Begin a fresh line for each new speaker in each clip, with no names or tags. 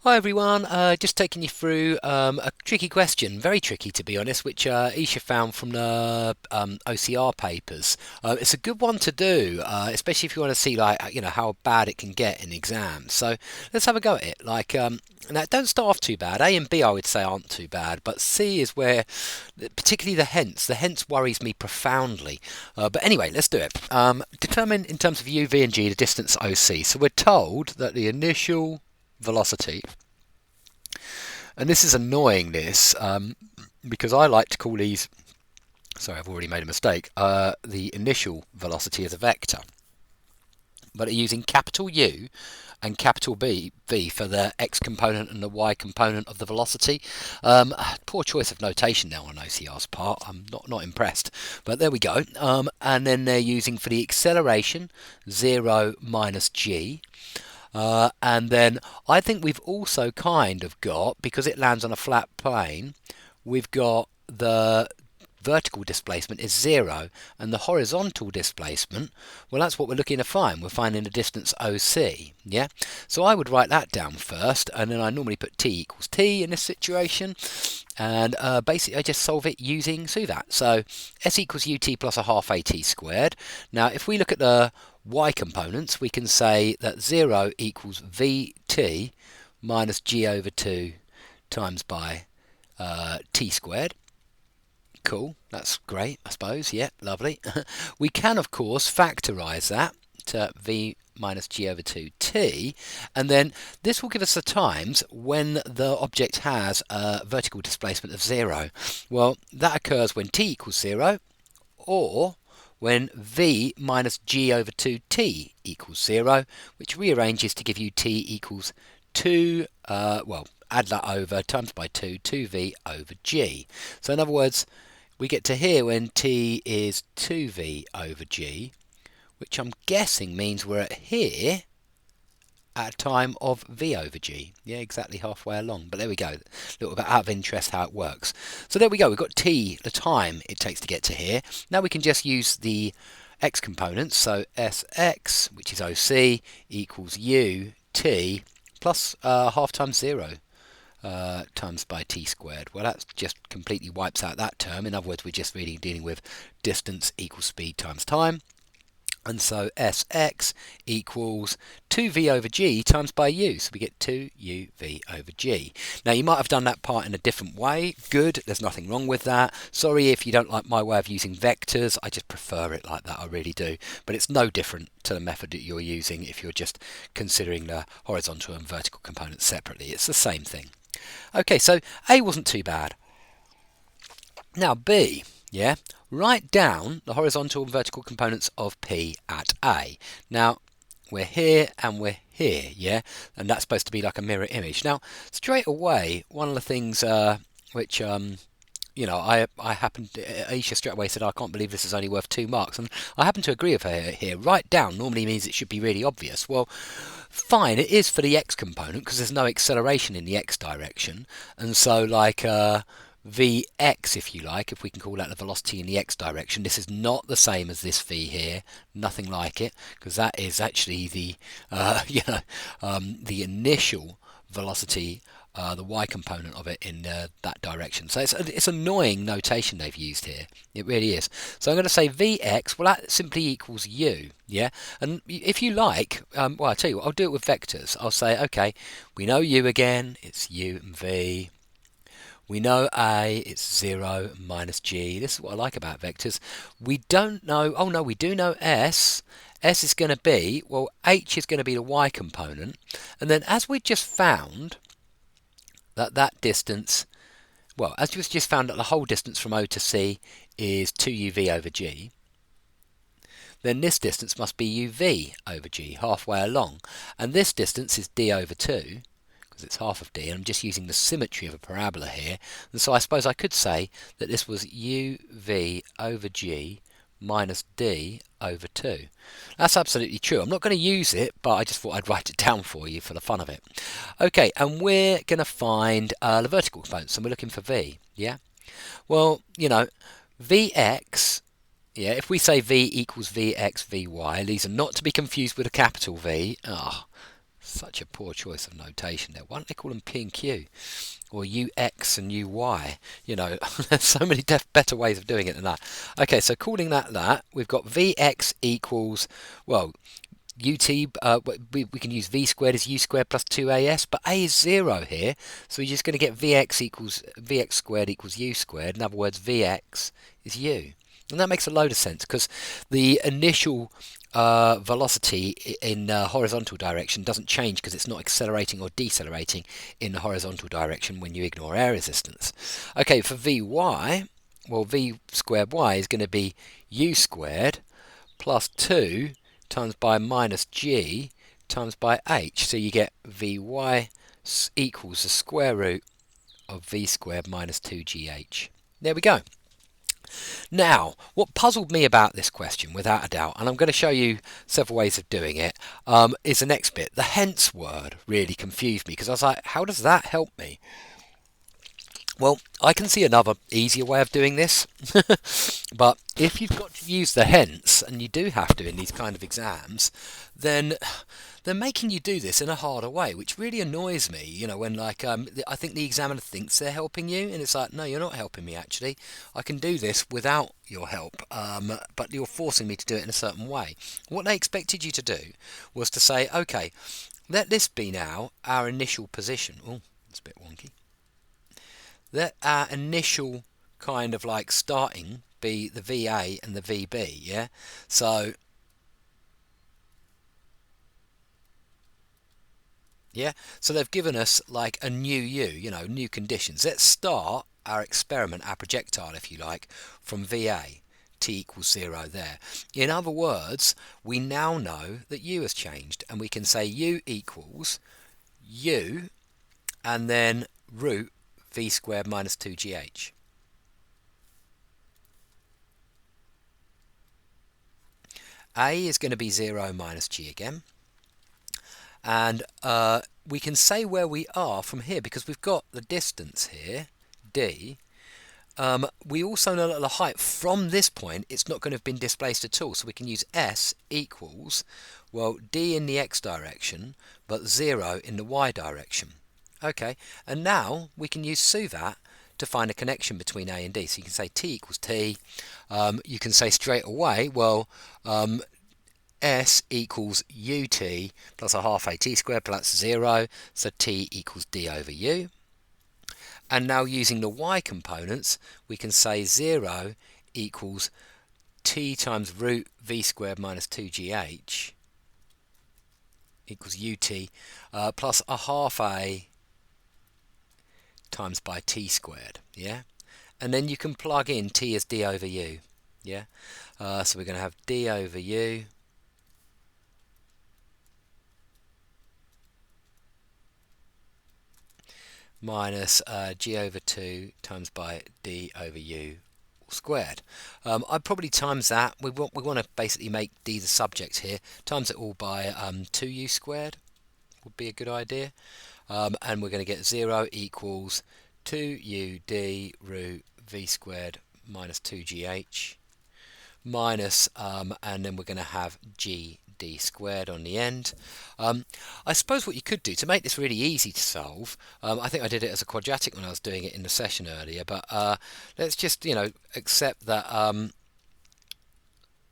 Hi everyone, just taking you through a tricky question, very tricky to be honest, which Isha found from the OCR papers. It's a good one to do, especially if you want to see how bad it can get in exams. So let's have a go at it. Now don't start off too bad. A and B I would say aren't too bad, but C is where, particularly the hence. The hence worries me profoundly. But anyway, let's do it. Determine in terms of u, v, and g the distance OC. So we're told that the initial velocity, and this is annoying, because I like to call these, sorry, I've already made a mistake, the initial velocity as a vector. But using capital U and capital V for the x component and the y component of the velocity. Poor choice of notation now on OCR's part. I'm not impressed. But there we go. And then they're using for the acceleration 0 minus g. And then I think we've also kind of got, because it lands on a flat plane, we've got the vertical displacement is 0, and the horizontal displacement, well, that's what we're looking to find. We're finding the distance OC, yeah? So I would write that down first, and then I normally put t equals t in this situation, and basically I just solve it using SUVAT. So s equals ut plus a half at squared. Now if we look at the y components, we can say that 0 equals vt minus g over 2 times by t squared. Cool, that's great, I suppose. Yeah, lovely. We can, of course, factorise that to v minus g over 2t, and then this will give us the times when the object has a vertical displacement of 0. Well, that occurs when t equals 0, or when v minus g over 2t equals 0, which rearranges to give you t equals 2, add that over, times by 2v over g. So in other words, we get to here when t is 2v over g, which I'm guessing means we're at here at a time of v over g. Yeah, exactly halfway along. But there we go. A little bit out of interest how it works. So there we go. We've got t, the time it takes to get to here. Now we can just use the x components. So sx, which is OC, equals ut plus half times 0. Times by t squared. Well, that just completely wipes out that term. In other words, we're just really dealing with distance equals speed times time. And so sx equals 2v over g times by u. So we get 2uv over g. Now, you might have done that part in a different way. Good, there's nothing wrong with that. Sorry if you don't like my way of using vectors. I just prefer it like that, I really do. But it's no different to the method that you're using if you're just considering the horizontal and vertical components separately. It's the same thing. Okay, so A wasn't too bad. Now B, yeah, write down the horizontal and vertical components of P at A. Now, we're here and we're here, yeah, and that's supposed to be like a mirror image. Now, straight away, one of the things which I happened, Aisha straight away said, I can't believe this is only worth 2 marks. And I happen to agree with her here. Write down normally means it should be really obvious. Well, fine, it is for the x component because there's no acceleration in the x direction. And so Vx, if you like, if we can call that the velocity in the x direction, this is not the same as this v here, nothing like it, because that is actually the the initial velocity, the y component of it in that direction. So it's annoying notation they've used here. It really is. So I'm going to say Vx, well, that simply equals u, yeah? And if you like, well, I'll tell you what, I'll do it with vectors. I'll say, okay, we know u again, it's u and v. We know a, it's 0 minus g. This is what I like about vectors. We don't know, oh no, we do know s. S is going to be, well, h is going to be the y component. And then as we just found, that distance, well, as we've just found that the whole distance from O to C is 2uv over g, then this distance must be uv over g, halfway along. And this distance is d over 2, because it's half of d, and I'm just using the symmetry of a parabola here. And so I suppose I could say that this was uv over g minus d over 2. That's absolutely true. I'm not going to use it, but I just thought I'd write it down for you for the fun of it. Okay, and we're going to find the vertical components, and we're looking for v, yeah? Well, vx, yeah, if we say v equals vx, vy, these are not to be confused with a capital V. Such a poor choice of notation there. Why don't they call them P and Q? Or UX and UY? You know, there's so many better ways of doing it than that. Okay, so calling that, we've got Vx equals, well, ut, we can use v squared as u squared plus 2as, but a is 0 here, so we're just going to get vx squared equals u squared. In other words, vx is u. And that makes a load of sense because the initial velocity in horizontal direction doesn't change because it's not accelerating or decelerating in the horizontal direction when you ignore air resistance. Okay, for Vy, well, v squared y is going to be u squared plus 2 times by minus g times by h. So you get Vy equals the square root of v squared minus 2gh. There we go. Now, what puzzled me about this question, without a doubt, and I'm going to show you several ways of doing it, is the next bit. The hence word really confused me because I was like, how does that help me? Well, I can see another easier way of doing this, but if you've got to use the hence, and you do have to in these kind of exams, then they're making you do this in a harder way, which really annoys me. You know, when like I think the examiner thinks they're helping you, and it's like, no, you're not helping me actually. I can do this without your help, but you're forcing me to do it in a certain way. What they expected you to do was to say, okay, let this be now our initial position. Oh, it's a bit wonky. Let our initial kind of like starting be the VA and the VB, yeah? So, yeah, so they've given us like a new U, you know, new conditions. Let's start our experiment, our projectile, if you like, from VA. T equals 0 there. In other words, we now know that U has changed, and we can say U equals U and then root v squared minus 2gh. A is going to be 0 minus g again. And we can say where we are from here because we've got the distance here, d. We also know that the height from this point, it's not going to have been displaced at all. So we can use s equals, well, d in the x direction, but 0 in the y direction. Okay, and now we can use suvat to find a connection between A and D. So you can say T equals T. You can say straight away, well, S equals UT plus a half AT squared plus 0. So T equals D over U. And now using the Y components, we can say 0 equals T times root V squared minus 2GH equals UT plus a half A times by t squared, yeah? And then you can plug in t as d over u, yeah? So we're going to have d over u minus g over 2 times by d over u squared. I'd probably times that. We want to basically make d the subject here. Times it all by 2u squared would be a good idea. And we're going to get 0 equals 2ud root v squared minus 2gh minus, and then we're going to have gd squared on the end. I suppose what you could do to make this really easy to solve, I think I did it as a quadratic when I was doing it in the session earlier, but let's just, you know, accept that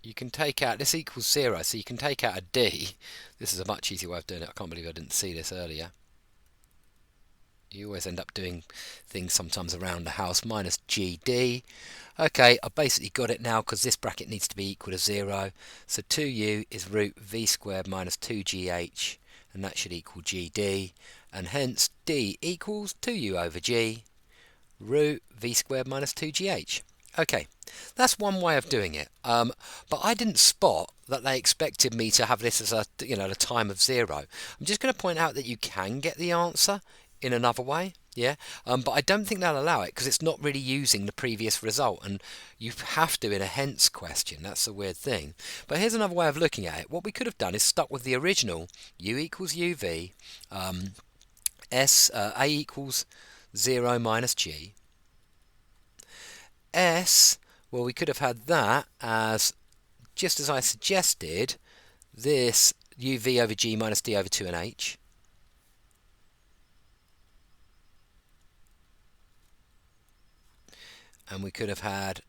you can take out, this equals 0, so you can take out a d. This is a much easier way of doing it. I can't believe I didn't see this earlier. You always end up doing things sometimes around the house. Minus gd. Okay, I've basically got it now because this bracket needs to be equal to 0. So 2u is root v squared minus 2gh, and that should equal gd. And hence d equals 2u over g root v squared minus 2gh. Okay, that's one way of doing it. But I didn't spot that they expected me to have this as a, you know, the time of 0. I'm just going to point out that you can get the answer in another way, yeah, but I don't think they'll allow it because it's not really using the previous result, and you have to in a hence question. That's the weird thing. But here's another way of looking at it. What we could have done is stuck with the original u equals uv, a equals 0 minus g. S, well, we could have had that as, just as I suggested, this uv over g minus d over 2 and h. and we could have had,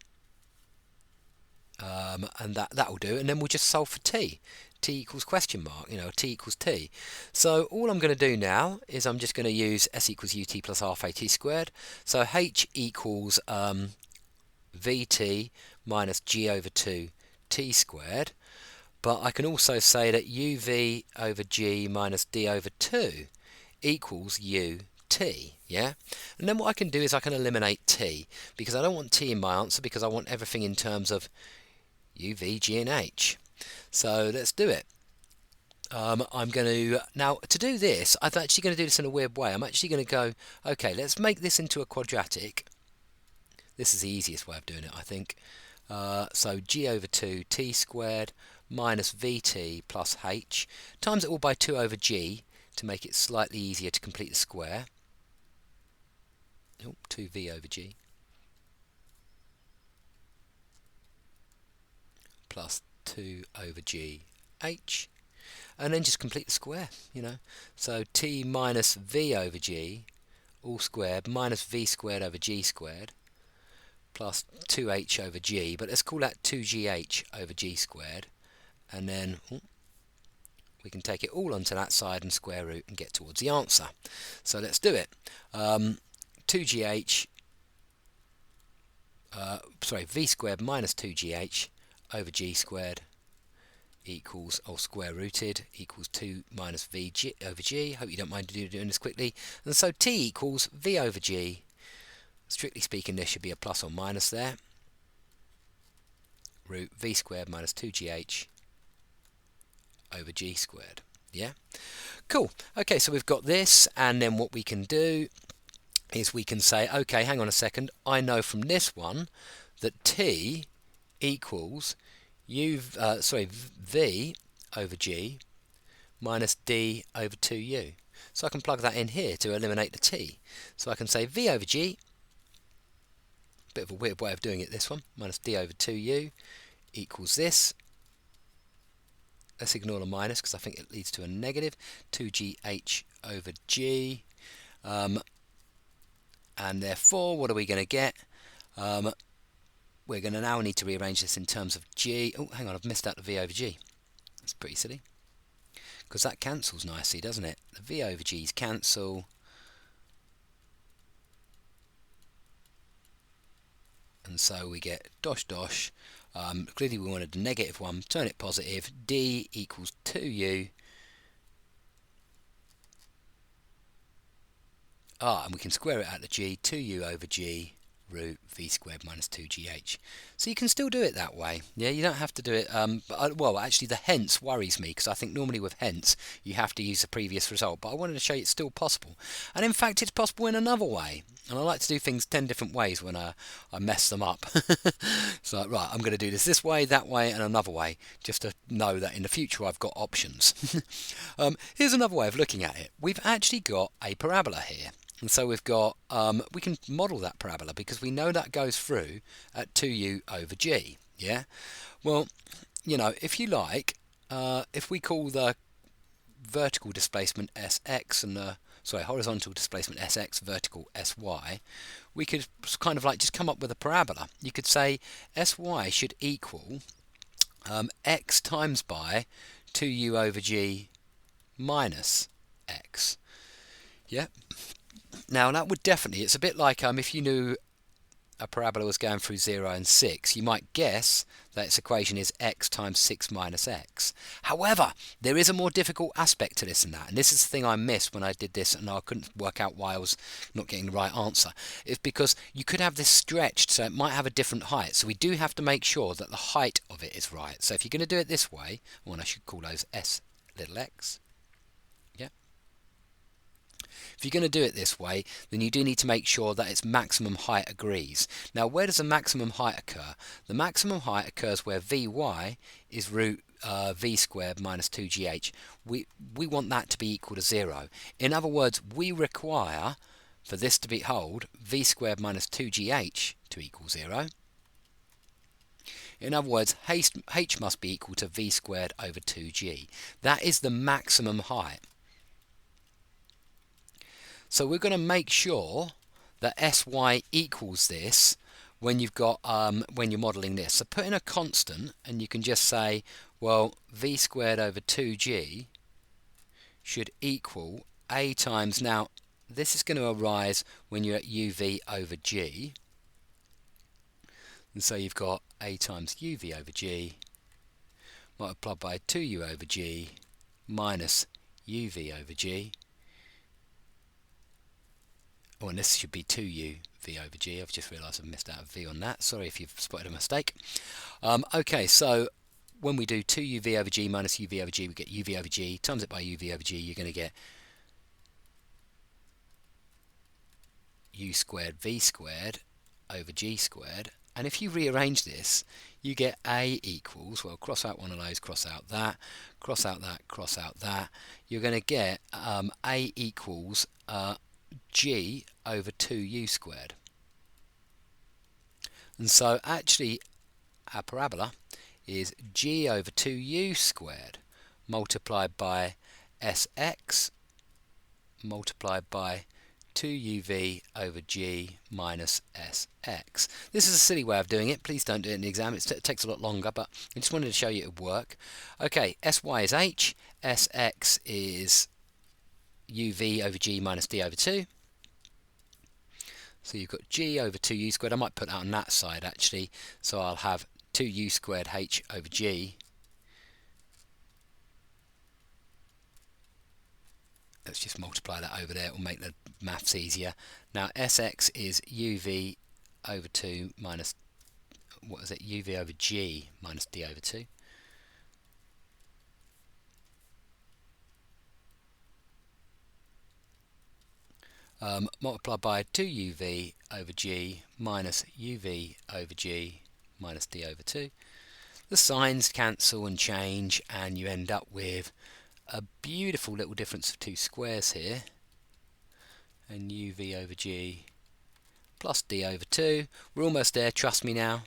and that will do, and then we'll just solve for t. T equals question mark, t equals t. So all I'm going to do now is I'm just going to use s equals ut plus half at squared. So h equals vt minus g over 2 t squared. But I can also say that uv over g minus d over 2 equals ut, yeah? And then what I can do is I can eliminate t, because I don't want t in my answer, because I want everything in terms of u, v, g and h. So let's do it. I'm going to, now to do this, I'm actually going to do this in a weird way. I'm actually going to go, okay, let's make this into a quadratic. This is the easiest way of doing it, I think. So g over 2 t squared minus vt plus h, times it all by 2 over g to make it slightly easier to complete the square. 2v over g plus 2 over g h, and then just complete the square, So t minus v over g all squared minus v squared over g squared plus 2h over g, but let's call that 2gh over g squared, and then we can take it all onto that side and square root and get towards the answer. So let's do it. 2gh, v squared minus 2gh over g squared equals, or square rooted, equals 2 minus v over g. Hope you don't mind doing this quickly. And so t equals v over g. Strictly speaking, there should be a plus or minus there. Root v squared minus 2gh over g squared. Yeah? Cool. Okay, so we've got this, and then what we can do is we can say, okay, hang on a second, I know from this one that t equals v over g minus d over 2u. So I can plug that in here to eliminate the t. So I can say v over g, bit of a weird way of doing it, this one, minus d over 2u equals this. Let's ignore the minus because I think it leads to a negative. 2gh over g. And therefore, what are we going to get? We're going to now need to rearrange this in terms of g. Oh, hang on, I've missed out the v over g. That's pretty silly. Because that cancels nicely, doesn't it? The v over g's cancel. And so we get dosh dosh. Clearly we wanted the negative one, turn it positive. D equals 2u. And we can square it out to g, 2u over g root v squared minus 2gh. So you can still do it that way. Yeah, you don't have to do it. Well, actually the hence worries me, because I think normally with hence you have to use the previous result. But I wanted to show you it's still possible. And in fact, it's possible in another way. And I like to do things 10 different ways when I mess them up. So, right, I'm going to do this way, that way, and another way, just to know that in the future I've got options. Here's another way of looking at it. We've actually got a parabola here. And so we've got, we can model that parabola because we know that goes through at 2u over g, yeah? Well, if you like, if we call the vertical displacement sx and the, horizontal displacement sx, vertical sy, we could kind of like just come up with a parabola. You could say sy should equal x times by 2u over g minus x, yeah? Now that would definitely, it's a bit like if you knew a parabola was going through 0 and 6, you might guess that its equation is x times 6 minus x. However, there is a more difficult aspect to this and that, and this is the thing I missed when I did this and I couldn't work out why I was not getting the right answer. It's because you could have this stretched so it might have a different height, so we do have to make sure that the height of it is right. So if you're going to do it this way, well, I should call those s little x. If you're going to do it this way, then you do need to make sure that its maximum height agrees. Now, where does the maximum height occur? The maximum height occurs where Vy is root v squared minus 2gh. We want that to be equal to 0. In other words, we require, for this to be hold, v squared minus 2gh to equal 0. In other words, h must be equal to v squared over 2g. That is the maximum height. So we're going to make sure that sy equals this when you've got when you're modelling this. So put in a constant, and you can just say, well, v squared over 2g should equal a times, now this is going to arise when you're at uv over g, and so you've got a times uv over g multiplied by 2u over g minus uv over g. Oh, and this should be 2u v over g. I've just realised I've missed out a v on that. Sorry if you've spotted a mistake. Okay, so when we do 2uv over g minus uv over g, we get uv over g. Times it by uv over g, you're going to get u squared v squared over g squared. And if you rearrange this, you get a equals, well, cross out one of those, cross out that, cross out that, cross out that. You're going to get a equals g over 2u squared. And so actually our parabola is g over 2u squared multiplied by sx multiplied by 2uv over g minus sx. This is a silly way of doing it. Please don't do it in the exam. It takes a lot longer, but I just wanted to show you it would work. Okay, sy is h, sx is uv over g minus d over 2. So you've got g over 2u squared. I might put that on that side actually. So I'll have 2u squared h over g. Let's just multiply that over there. It will make the maths easier. Now sx is uv over 2 minus, what is it, uv over g minus d over 2. Multiplied by 2uv over g minus uv over g minus d over 2. The signs cancel and change, and you end up with a beautiful little difference of two squares here, and uv over g plus d over 2. We're almost there, trust me now.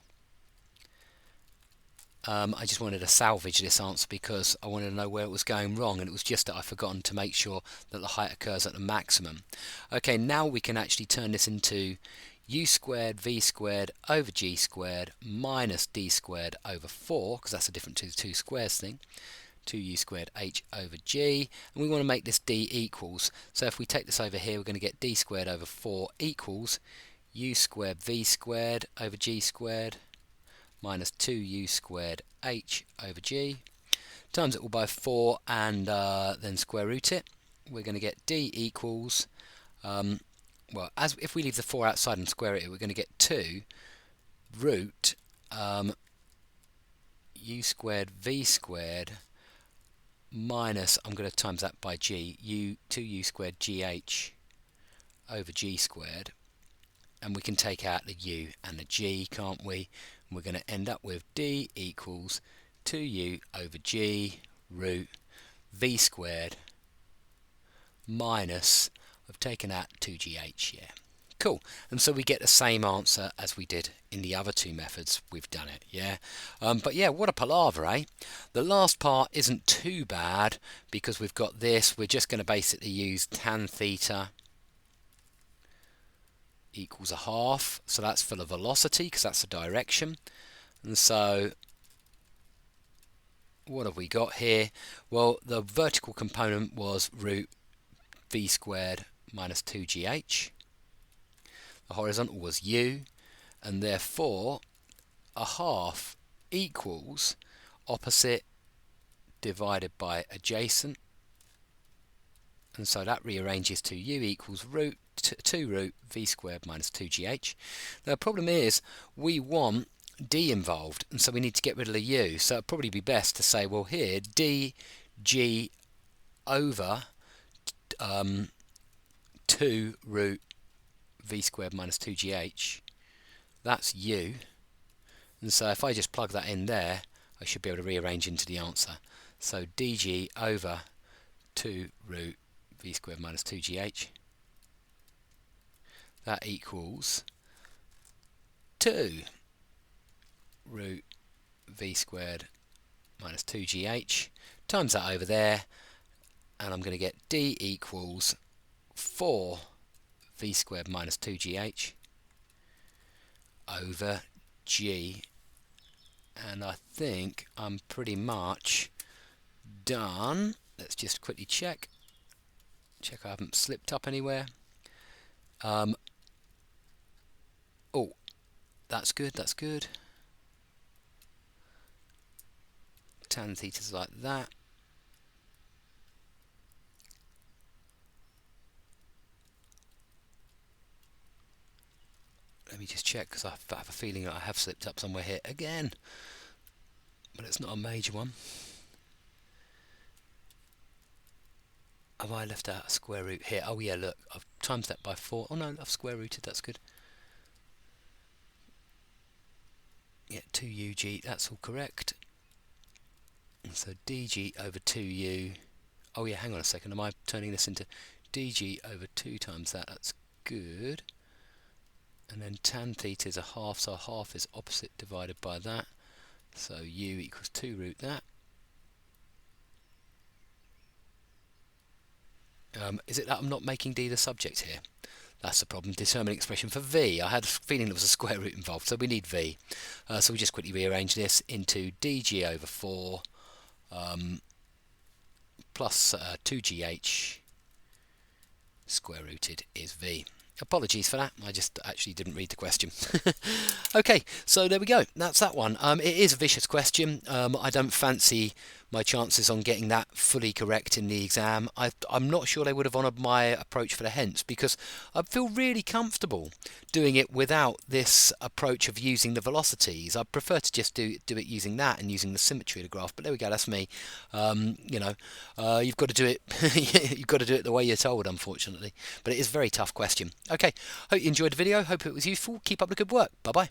I just wanted to salvage this answer because I wanted to know where it was going wrong, and it was just that I've forgotten to make sure that the height occurs at the maximum. Okay, now we can actually turn this into u squared v squared over g squared minus d squared over 4, because that's a different two squares thing. 2u squared h over g, and we want to make this d equals. So if we take this over here, we're going to get d squared over 4 equals u squared v squared over g squared minus 2u squared h over g. Times it all by 4 and then square root it. We're going to get d equals, well, as if we leave the 4 outside and square it, we're going to get 2 root u squared v squared minus, I'm going to times that by g, 2u squared gh over g squared, and we can take out the u and the g, can't we? And we're going to end up with d equals 2u over g root v squared minus, I've taken out 2gh, yeah. Cool, and so we get the same answer as we did in the other two methods. We've done it, yeah. But yeah, what a palaver, eh? The last part isn't too bad because we've got this. We're just going to basically use tan theta equals a half. So that's for the velocity because that's the direction. And so what have we got here? Well, the vertical component was root v squared minus 2gh. The horizontal was u, and therefore a half equals opposite divided by adjacent, and so that rearranges to u equals root 2 root v squared minus 2gh. Now the problem is we want d involved, and so we need to get rid of the u, so it'd probably be best to say, well, here dg over 2 root v squared minus 2gh, that's u, and so if I just plug that in there, I should be able to rearrange into the answer. So dg over 2 root v squared minus 2gh, that equals 2 root v squared minus 2gh, times that over there, and I'm going to get d equals 4 v squared minus 2gh over G. And I think I'm pretty much done. Let's just quickly check I haven't slipped up anywhere. Oh, that's good, tan theta's like that. Let me just check, because I have a feeling that I have slipped up somewhere here again, but it's not a major one. Have I left out a square root here? Oh yeah, look, I've times that by 4. Oh no, I've square rooted, that's good. Yeah, 2UG, that's all correct. And so DG over 2U. Oh yeah, hang on a second, am I turning this into DG over 2 times that? That's good. And then tan theta is a half, so a half is opposite divided by that. So U equals 2 root that. Is it that I'm not making D the subject here? That's the problem. Determine expression for V. I had a feeling there was a square root involved, so we need V. So we just quickly rearrange this into dg over 4 plus 2gh square rooted is V. Apologies for that, I just actually didn't read the question. Okay, so there we go, that's that one. It is a vicious question. I don't fancy my chances on getting that fully correct in the exam. I'm not sure they would have honoured my approach for the hence, because I feel really comfortable doing it without this approach of using the velocities. I prefer to just do it using that and using the symmetry of the graph, but there we go, that's me. You've got to do it you've got to do it the way you're told, unfortunately, but it is a very tough question. Okay, hope you enjoyed the video, hope it was useful. Keep up the good work. Bye bye.